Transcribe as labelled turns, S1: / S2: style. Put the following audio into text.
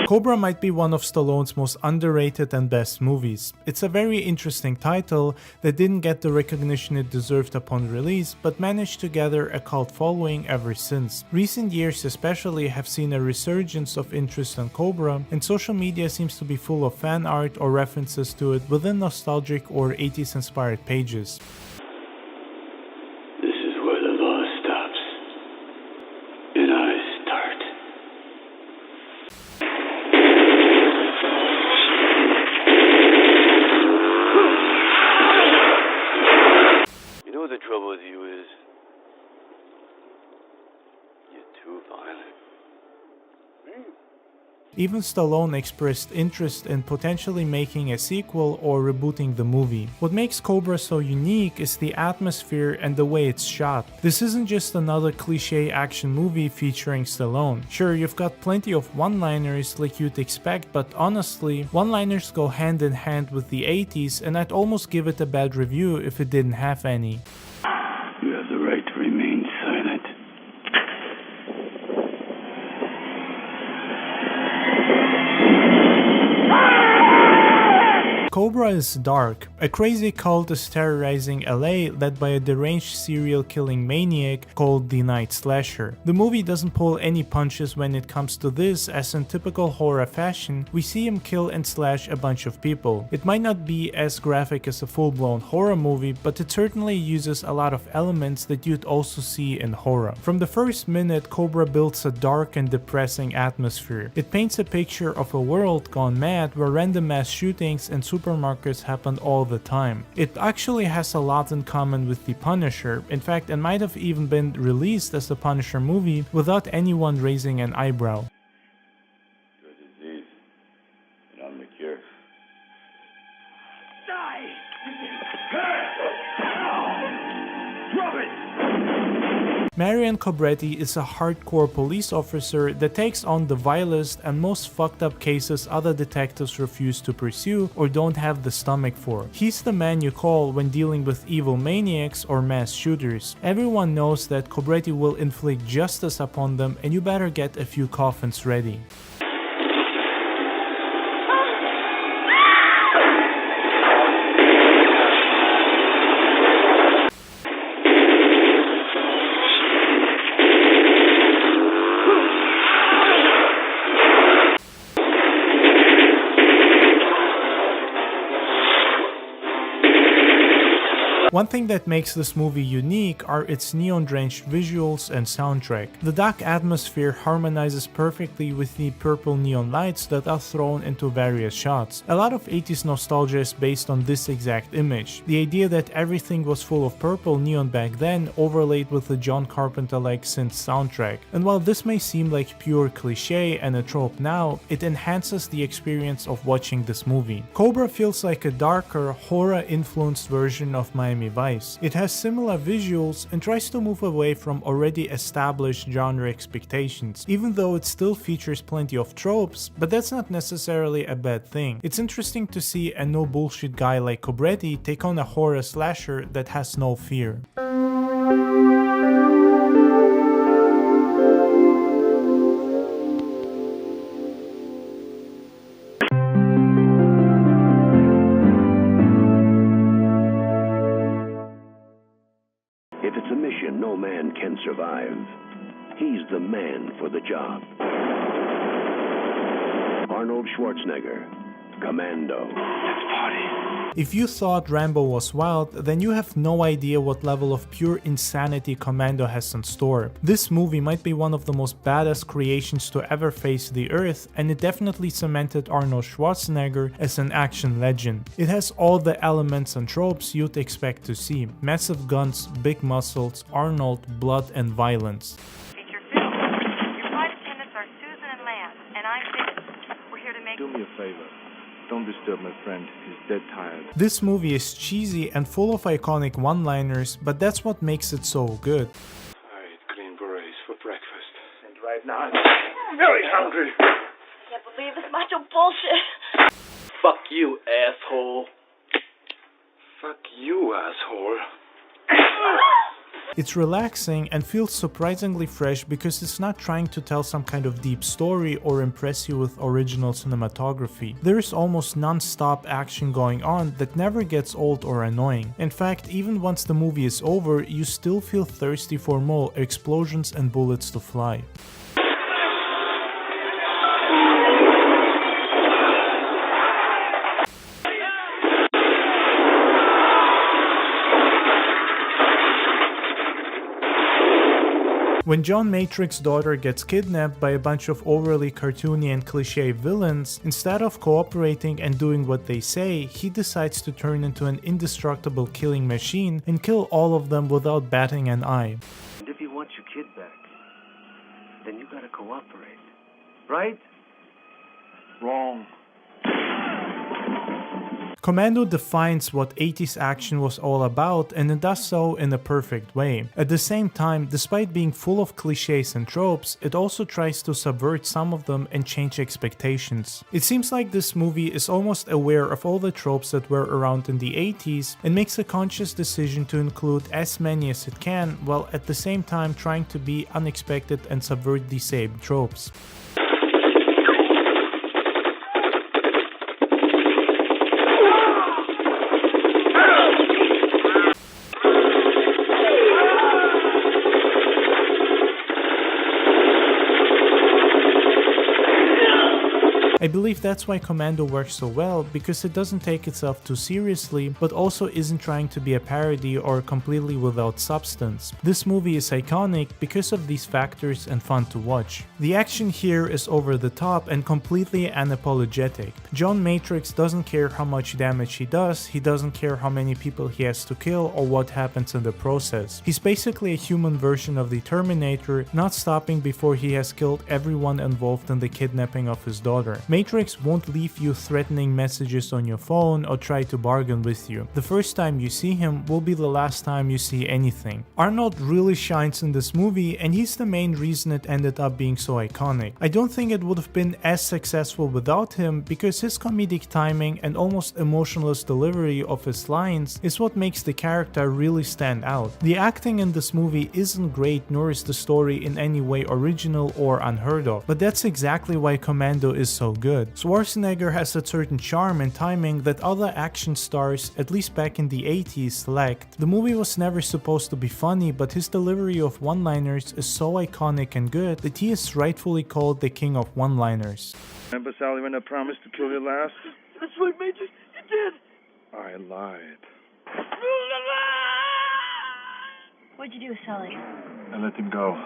S1: Cobra might be one of Stallone's most underrated and best movies. It's a very interesting title that didn't get the recognition it deserved upon release, but managed to gather a cult following ever since. Recent years especially have seen a resurgence of interest in Cobra, and social media seems to be full of fan art or references to it within nostalgic or 80s inspired pages.
S2: This is where the law stops, and I start. You know what the trouble with you is? You're too violent.
S1: Even Stallone expressed interest in potentially making a sequel or rebooting the movie. What makes Cobra so unique is the atmosphere and the way it's shot. This isn't just another cliche action movie featuring Stallone. Sure, you've got plenty of one-liners like you'd expect, but honestly, one-liners go hand in hand with the 80s, and I'd almost give it a bad review if it didn't have any.
S2: You have the right to remain silent.
S1: Cobra is dark. A crazy cult is terrorizing LA led by a deranged serial killing maniac called the Night Slasher. The movie doesn't pull any punches when it comes to this, as in typical horror fashion, we see him kill and slash a bunch of people. It might not be as graphic as a full-blown horror movie, but it certainly uses a lot of elements that you'd also see in horror. From the first minute, Cobra builds a dark and depressing atmosphere. It paints a picture of a world gone mad where random mass shootings and supermarkets happen all the time. It actually has a lot in common with The Punisher. In fact, it might have even been released as the Punisher movie without anyone raising an eyebrow.
S2: You're a disease, and I'm the cure. Die! Drop it!
S1: Marion Cobretti is a hardcore police officer that takes on the vilest and most fucked up cases other detectives refuse to pursue or don't have the stomach for. He's the man you call when dealing with evil maniacs or mass shooters. Everyone knows that Cobretti will inflict justice upon them, and you better get a few coffins ready. One thing that makes this movie unique are its neon-drenched visuals and soundtrack. The dark atmosphere harmonizes perfectly with the purple neon lights that are thrown into various shots. A lot of 80s nostalgia is based on this exact image. The idea that everything was full of purple neon back then, overlaid with the John Carpenter-like synth soundtrack. And while this may seem like pure cliche and a trope now, it enhances the experience of watching this movie. Cobra feels like a darker, horror-influenced version of Miami Vice. It has similar visuals and tries to move away from already established genre expectations, even though it still features plenty of tropes, but that's not necessarily a bad thing. It's interesting to see a no bullshit guy like Cobretti take on a horror slasher that has no fear.
S3: If it's a mission no man can survive, he's the man for the job. Arnold Schwarzenegger, Commando.
S2: Let's party.
S1: If you thought Rambo was wild, then you have no idea what level of pure insanity Commando has in store. This movie might be one of the most badass creations to ever face the earth, and it definitely cemented Arnold Schwarzenegger as an action legend. It has all the elements and tropes you'd expect to see: massive guns, big muscles, Arnold, blood and violence.
S4: Feature film. Your flight attendants are Susan and Lance, and I'm Vicky. We're here to make...
S5: Do me a favor. Don't disturb my friend. He's dead tired.
S1: This movie is cheesy and full of iconic one-liners, but that's what makes it so good.
S2: I ate green berets for breakfast.
S5: And right now, I'm very hungry.
S4: Can't believe this macho bullshit.
S2: Fuck you, asshole. Fuck you, asshole.
S1: It's relaxing and feels surprisingly fresh because it's not trying to tell some kind of deep story or impress you with original cinematography. There is almost non-stop action going on that never gets old or annoying. In fact, even once the movie is over, you still feel thirsty for more explosions and bullets to fly. When John Matrix's daughter gets kidnapped by a bunch of overly cartoony and cliché villains, instead of cooperating and doing what they say, he decides to turn into an indestructible killing machine and kill all of them without batting an eye.
S6: And if you want your kid back, then you gotta cooperate. Right?
S5: Wrong.
S1: Commando defines what 80s action was all about, and it does so in a perfect way. At the same time, despite being full of cliches and tropes, it also tries to subvert some of them and change expectations. It seems like this movie is almost aware of all the tropes that were around in the 80s and makes a conscious decision to include as many as it can, while at the same time trying to be unexpected and subvert the same tropes. I believe that's why Commando works so well, because it doesn't take itself too seriously, but also isn't trying to be a parody or completely without substance. This movie is iconic because of these factors and fun to watch. The action here is over the top and completely unapologetic. John Matrix doesn't care how much damage he doesn't care how many people he has to kill or what happens in the process. He's basically a human version of the Terminator, not stopping before he has killed everyone involved in the kidnapping of his daughter. Matrix won't leave you threatening messages on your phone or try to bargain with you. The first time you see him will be the last time you see anything. Arnold really shines in this movie, and he's the main reason it ended up being so iconic. I don't think it would have been as successful without him, because his comedic timing and almost emotionless delivery of his lines is what makes the character really stand out. The acting in this movie isn't great, nor is the story in any way original or unheard of, but that's exactly why Commando is so good. Schwarzenegger has a certain charm and timing that other action stars, at least back in the 80s, lacked. The movie was never supposed to be funny, but his delivery of one-liners is so iconic and good that he is rightfully called the king of one-liners.
S5: Remember, Sally, when I promised to kill you last?
S6: That's right, Major. You did.
S5: I lied.
S4: What'd you do, Sully?
S5: I let him go.